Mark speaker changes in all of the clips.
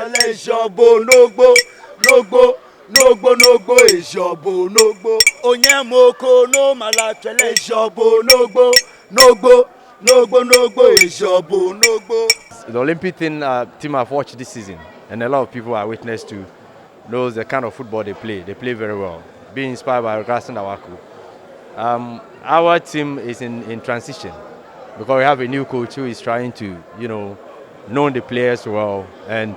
Speaker 1: chele Ishobo Nogbo Nogbo Nogbo Nogbo Ishobo Nogbo Onyemoko no mala chele Ishobo Nogbo Nogbo Nogbo Nogbo Ishobo Nogbo.
Speaker 2: The Olympic team I've watched this season, and a lot of people are witness to, knows the kind of football they play. They play very well, being inspired by Grassland Awaku. Our team is in transition because we have a new coach who is trying to, know the players well and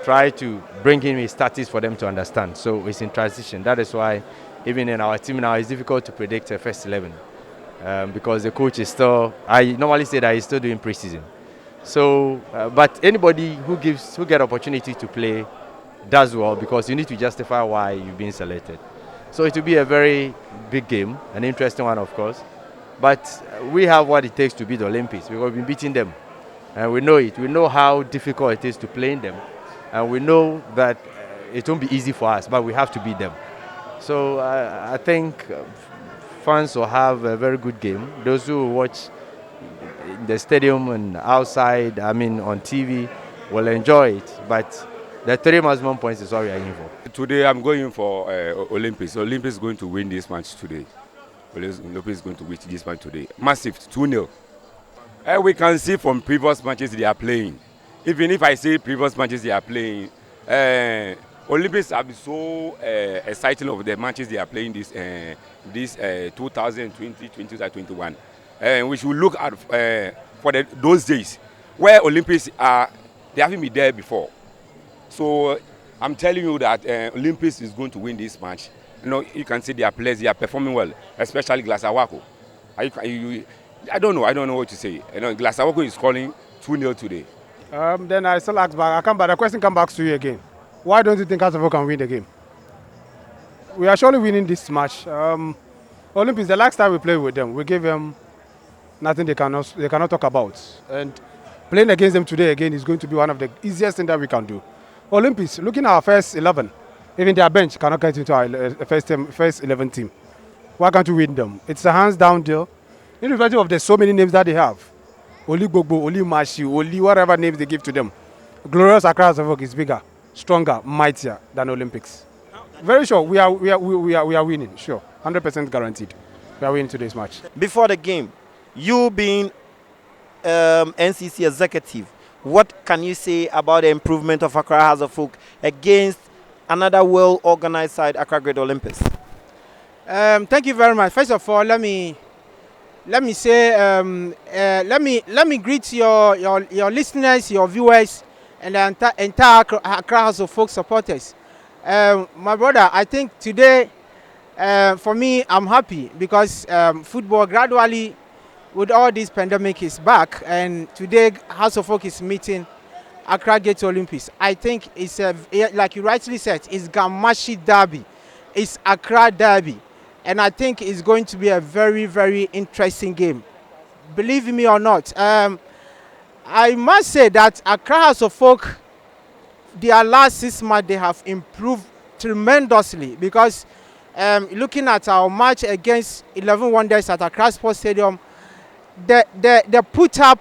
Speaker 2: try to bring in his tactics for them to understand. So it's in transition. That is why even in our team now it's difficult to predict a first 11 because the coach is still. I normally say that he's still doing preseason. So, but anybody who get opportunity to play does well because you need to justify why you've been selected. So it will be a very big game, an interesting one, of course. But we have what it takes to beat the Olympics because we've been beating them, and we know it. We know how difficult it is to play in them, and we know that it won't be easy for us, but we have to beat them. So I think fans will have a very good game. Those who watch in the stadium and outside, on TV, will enjoy it. But the 3 maximum points is what we are aiming for.
Speaker 3: Today I'm going for Olympics. Olympics is going to win this match today. Olympics is going to win this match today. Massive, 2-0. We can see from previous matches they are playing. Even if I say previous matches they are playing, Olympics have been so exciting of the matches they are playing this 2020, 2021. We should look at for those days where Olympics are, they haven't been there before. So I'm telling you that Olympics is going to win this match. You can see their players, they are performing well, especially Glasawako. I don't know what to say. Glasawako is calling 2-0 today.
Speaker 4: Then I still ask back. The question comes back to you again. Why don't you think Asafo can win the game? We are surely winning this match. Olympics, the last time we played with them, we gave them nothing they cannot talk about. And playing against them today again is going to be one of the easiest things that we can do. Olympics, looking at our first 11, even their bench cannot get into our first 11 team. Why can't we win them? It's a hands-down deal. Irrespective of the so many names that they have. Oli Gbogbo, Oli Mashi, Oli whatever names they give to them. Glorious Accra Asafo is bigger, stronger, mightier than Olympics. Very sure, we are winning, sure. 100% guaranteed. We are winning today's match.
Speaker 5: Before the game, you being NCC executive, what can you say about the improvement of Accra Hearts of Oak against another well-organized side, Accra Great Olympics?
Speaker 6: Thank you very much. First of all, let me say let me greet your listeners, your viewers, and the entire Accra Hearts of Oak supporters. My brother, I think today, for me, I'm happy because football gradually, with all this pandemic, is back, and today House of Oak is meeting Accra Great Olympics. I think it's like you rightly said, it's Gamashi Derby, it's Accra Derby, and I think it's going to be a very, very interesting game. Believe me or not, I must say that Accra House of Oak, their last 6 months, they have improved tremendously because looking at our match against 11 Wonders at Accra Sports Stadium, the put up,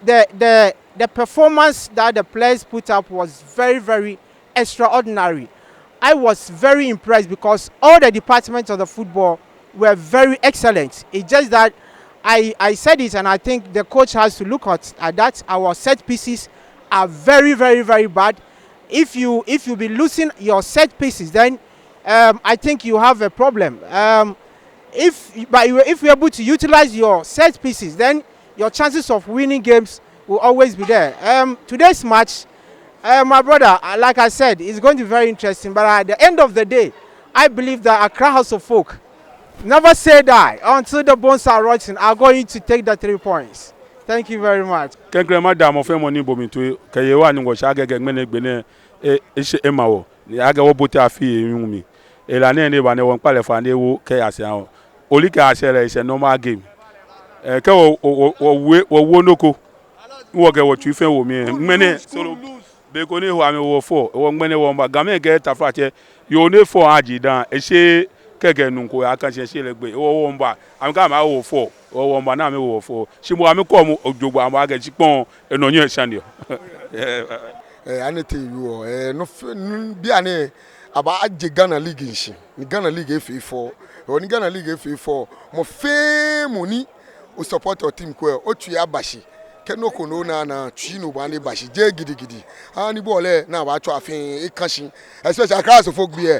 Speaker 6: the performance that the players put up was very, very extraordinary. I was very impressed because all the departments of the football were very excellent. It's just that I said it, and I think the coach has to look at that. Our set pieces are very, very, very bad. If you be losing your set pieces, then I think you have a problem. If you're able to utilize your set pieces, then your chances of winning games will always be there. Today's match, my brother, like I said, is going to be very interesting. But at the end of the day, I believe that Accra House of Oak, never say die until the bones are rotten, are going to take the 3 points. Thank you very much.
Speaker 7: Only is a normal game. Wonoko. Work what you feel with me. Many solo Beconi who I mean 4. One many one but Game get a frat. You only 4 Aji down. A she Keganunko, I can't say like one bar. I'm coming 4 or 1 banana 4. She will come Ojuba, Maga Chipon, and on your Sandio.
Speaker 8: anete you no bi ane aba agye Ghana League nshi ni Ghana League FA4 oni Ghana League FA4 mo fe moni o support your team ko o tue abashi keno kono na tui bani bashi je gidigidi ani bole na wa twa afin e kanshi especially class of folk bi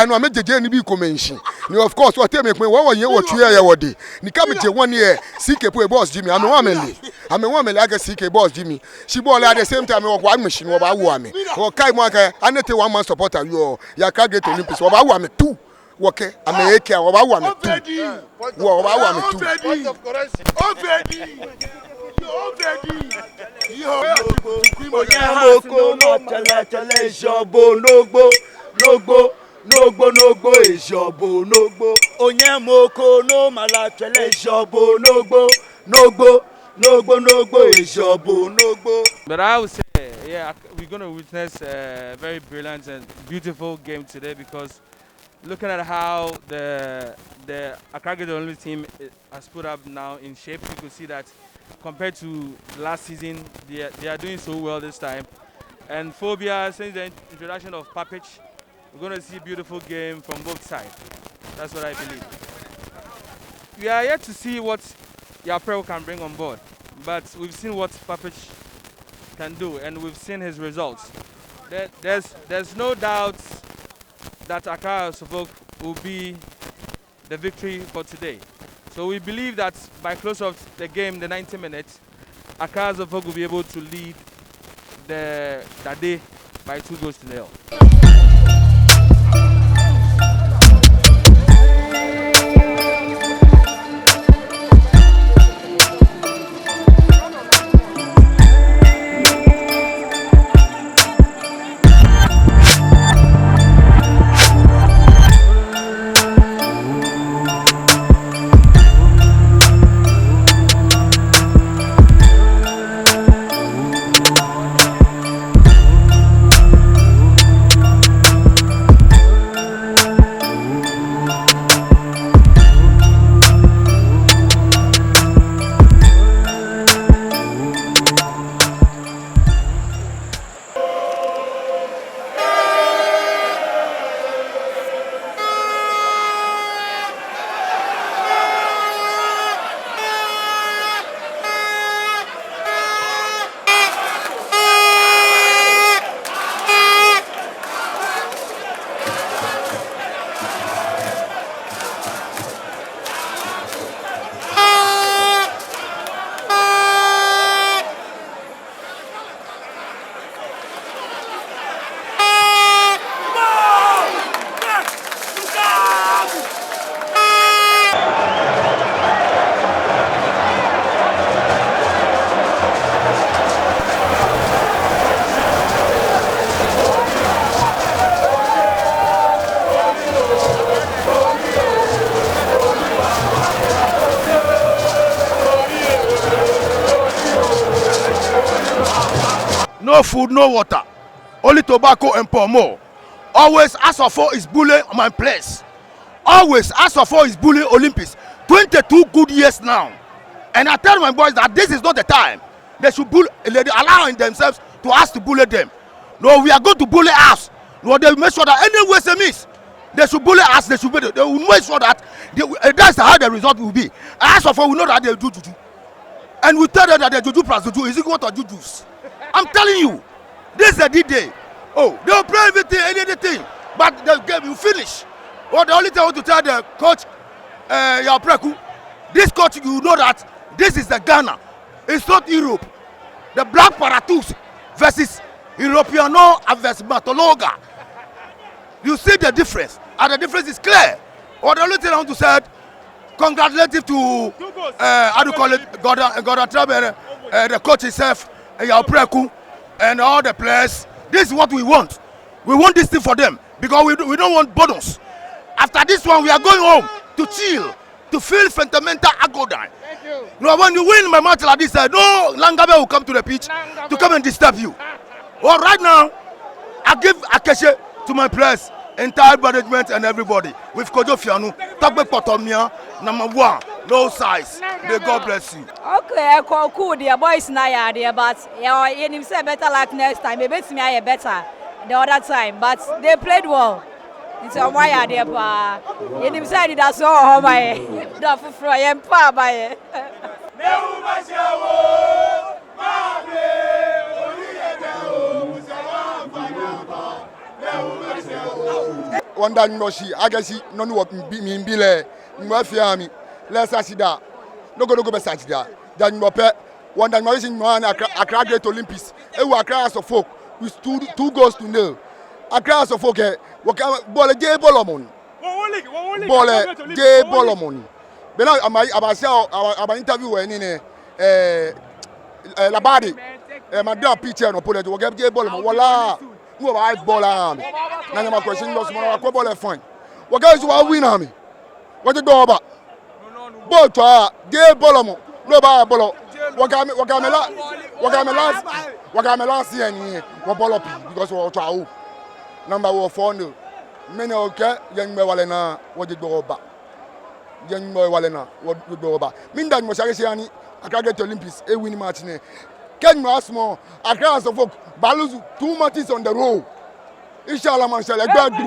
Speaker 8: no amejeje ni bi komenshi ni of course o tell me pé wo yen wo tue ye wode ni ka me je won here CK po boss Jimmy ame won mele aga CK boss Jimmy she ball at the same time wo kwa machine wo ba wo ame wo kai mo aka anete one man supporter you ya ka get Olympics wo ba wo ame two woke ame eke wo ba wo ame two wo ba wo ame two
Speaker 1: Onyemoko matele Ijobo nogbo Ijobo nogbo Onyemoko no malatele Ijobo nogbo Ijobo nogbo.
Speaker 9: But I would say, yeah, we're going to witness a very brilliant and beautiful game today because looking at how the Accra Greater Olympic team has put up now in shape, you could see that compared to last season, they are doing so well this time. And Phobia, since the introduction of Papic, we're going to see a beautiful game from both sides. That's what I believe. We are yet to see what Yaprel can bring on board, but we've seen what Papic can do, and we've seen his results. There's no doubt that Accra Suffolk will be the victory for today. So we believe that by close of the game, the 90 minutes, Accra Suffolk will be able to lead that day by 2-0.
Speaker 1: No food, no water, only tobacco and pomo. Always Asafo is bullying my place. Always Asafo is bullying Olympics. 22 good years now. And I tell my boys that this is not the time. They should allowing themselves to us to bully them. No, we are going to bully us. No, they make sure that any way they miss, they should bully us. They will make sure that that's how the result will be. Asafo will know that they do juju. And we tell them that they juju plus juju is equal to jujus. I'm telling you, this is a D-Day. Oh, they'll play everything, anything, but the game will finish. Well, the only thing I want to tell the coach, Yapreku, this coach, you know that this is the Ghana. It's not Europe. The Black Paratus versus Europeano versus Matologa. You see the difference, and the difference is clear. Well, the only thing I want to say, congratulative to, how do you call it, Gordon Traber, the coach himself, Yapreku, and all the players. This is what we want. We want this thing for them because we don't want bonus. After this one, we are going home to chill, to feel sentimental agodan.
Speaker 6: Thank you.
Speaker 1: No, when you win my match like this, no Langabe will come to the pitch to come and disturb you. Well, right now, I give Akeshe to my players, entire management and everybody. With Kojo Fianu, Tagbe Potomia, number 1. no size. May God bless you.
Speaker 10: Okay, cool. The boys now there, but you say better like next time. Maybe it's me better the other time, but they played well. It's a why there, pa. You say that's all my. The for I pa by.
Speaker 8: One day I guess no no me bile fiami let's asida no go be sajida dan mo pe one day no sin no na Accra Great Olympics e wo Accra as of folk with 2-0 Accra as of folk ball je bolomon ball je bolomon be na aba interview we ni labadi madam picture no pole wo je bolomon wala no ba ball am na nyama question loss mo ko ball e fine wo guys wa win am wo je do oba ball to je bolomon no ba ball wo ga me last year ni wo ball up because wo to awo number 4-0 many okay yen me wale na wo je do oba yen me wale na wo do oba min dan mo share share ni Accra Great Olympics e win match ni Ken Masmo Accra as of folk balance 2 matches on the row inshallah man shall gbadu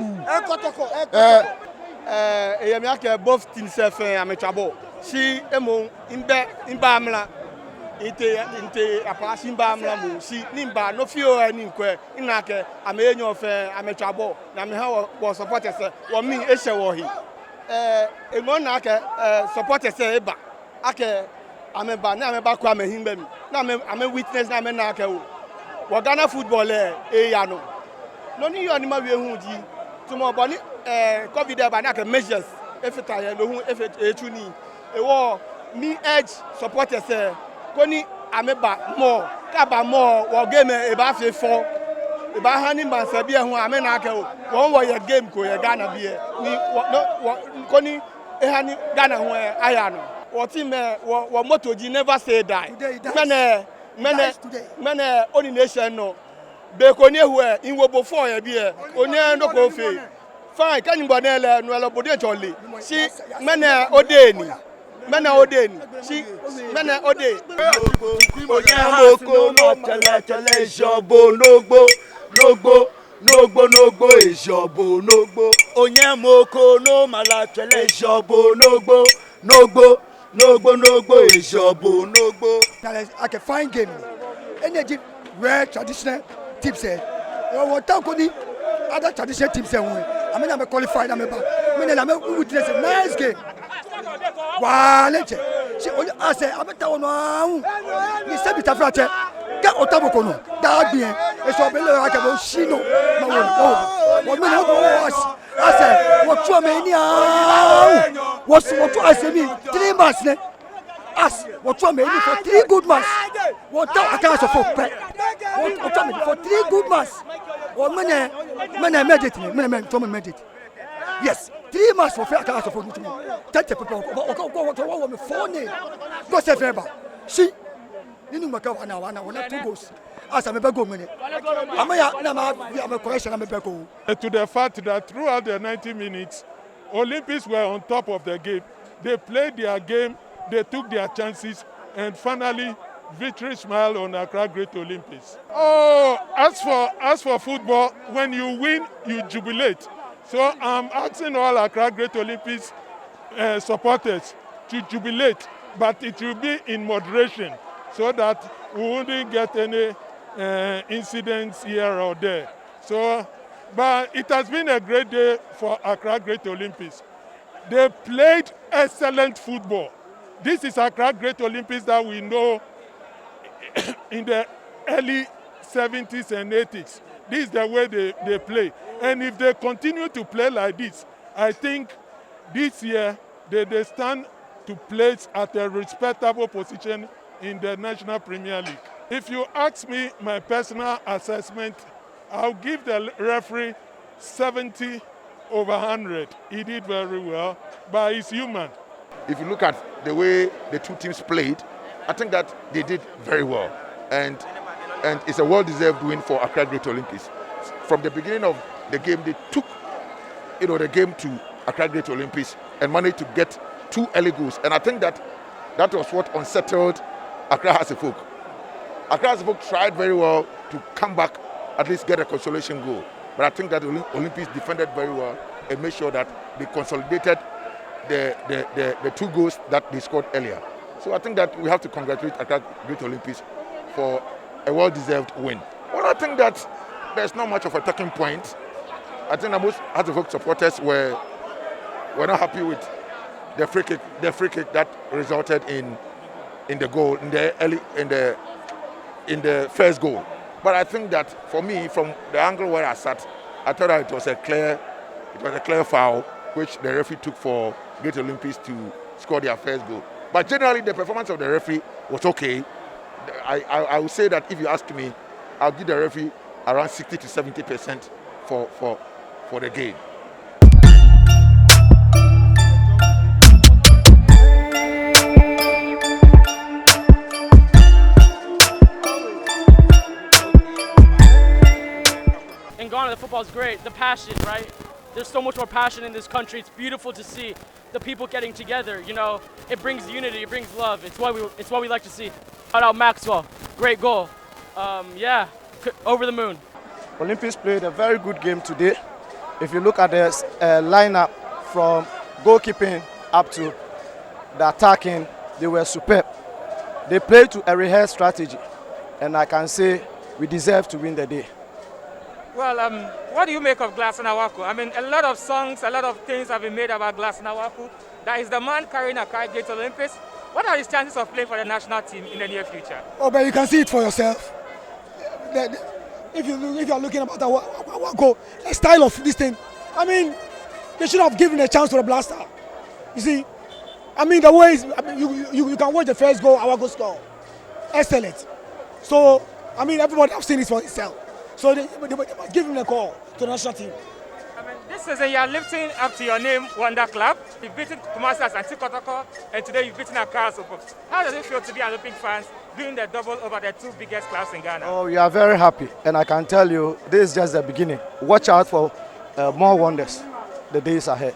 Speaker 11: yemi ake both teams self ametwabo si emo imba amla inte apasi imba amla mo si nimba no fio ani nkwe inake amenyo fe ametwabo na me ha wo supporters wo mi ehye wo hi emo na ake supporters eba ake ameba na ameba kwa mahimba mi na ame witness na ame na ake wo Ghana football ya no ni yo ni ma we hu ji tumo boni covid ba na ake measures efita ye no hu etu ni ewo mi edge supporters koni ameba more kaba more wo game e ba fe fo e ba hani mansa bi hu ame na ake wo wo ye game ko ye Ghana bi ni koni e hani Ghana hu aya no wo team wo motoji never say die mene oni nation no be ko ni ehu inwo bo 4 ye bi oni ndo ko fe fine kan mbo na ele no ele bodi chole si mene odeni si mene ode
Speaker 1: onyamoko no tele jobo nogbo ejobo nogbo onyamoko no mala tele jobo nogbo ejobo nogbo.
Speaker 12: Like a fine game. Energy rare traditional teams what talk other traditional teams I mean I'm qualified I'm witness a nice game. Wow, let's see only I say I'm no ni se bitafrate ga otaboko no da bien e so be le aka bo shino ma wo me no go I say what you me ni what you I say me 3 months ne as what you me ni for 3 good months what I can't so for what you me for 3 good months what me meditate yes 3 months for fair can't so for me tell people what me phone go say favor see you maka wana 2 goals as I'm a go minute I'm a correction I'm a go
Speaker 13: to the fact that throughout the 90 minutes Olympics were on top of the game. They played their game, they took their chances, and finally victory smile on Accra Great Olympics. Oh, as for football, when you win, you jubilate. So I'm asking all Accra Great Olympics supporters to jubilate, but it will be in moderation so that we wouldn't get any incidents here or there. So, but it has been a great day for Accra Great Olympics. They played excellent football. This is Accra Great Olympics that we know in the early 70s and 80s. This is the way they play. And if they continue to play like this, I think this year they stand to place at a respectable position in the National Premier League. If you ask me my personal assessment, I'll give the referee 70 over 100. He did very well, but he's human.
Speaker 14: If you look at the way the two teams played, I think that they did very well. And it's a well-deserved win for Accra Great Olympics. From the beginning of the game, they took the game to Accra Great Olympics and managed to get 2 early goals, and I think that was what unsettled Accra Hasselhoff. Accra Hasselhoff tried very well to come back, at least get a consolation goal. But I think that Olympics defended very well and made sure that they consolidated the 2 goals that they scored earlier. So I think that we have to congratulate Accra Great Olympics for a well-deserved win. Well, I think that there's not much of a talking point. I think that most Hasselhoff supporters were not happy with the free kick that resulted in the goal in the first goal. But I think that for me, from the angle where I sat, I thought that it was a clear foul which the referee took for Great Olympics to score their first goal. But generally, the performance of the referee was okay. I would say that if you ask me, I'll give the referee around 60 to 70% for the game.
Speaker 15: In Ghana, the football is great. The passion, right? There's so much more passion in this country. It's beautiful to see the people getting together. You know, it brings unity, it brings love. It's what we like to see. Shout out Maxwell, great goal. Yeah, over the moon.
Speaker 16: Olympics played a very good game today. If you look at the lineup from goalkeeping up to the attacking, they were superb. They played to a rehearsed strategy, and I can say we deserve to win the day.
Speaker 17: Well, what do you make of Glasson Awaku? I mean, a lot of songs, a lot of things have been made about Glasson Awaku. That is the man carrying Accra Great Olympics. What are his chances of playing for the national team in the near future?
Speaker 12: Oh, but you can see it for yourself. If you are looking about Awaku, the style of this thing, I mean, they should have given a chance to the blaster. You see, I mean, the way you can watch the first goal, Awaku score. Excellent. So, I mean, everybody have seen it for itself. So they must give him a call to the national team.
Speaker 17: I mean, this season you are lifting up to your name Wonder Club. You've beaten Kumasi Asante Kotoko, and today you've beaten Accra Hasselhoff. How does it feel to be an Olympic fans doing the double over the 2 biggest clubs in Ghana?
Speaker 16: Oh, we are very happy, and I can tell you this is just the beginning. Watch out for more wonders the days ahead.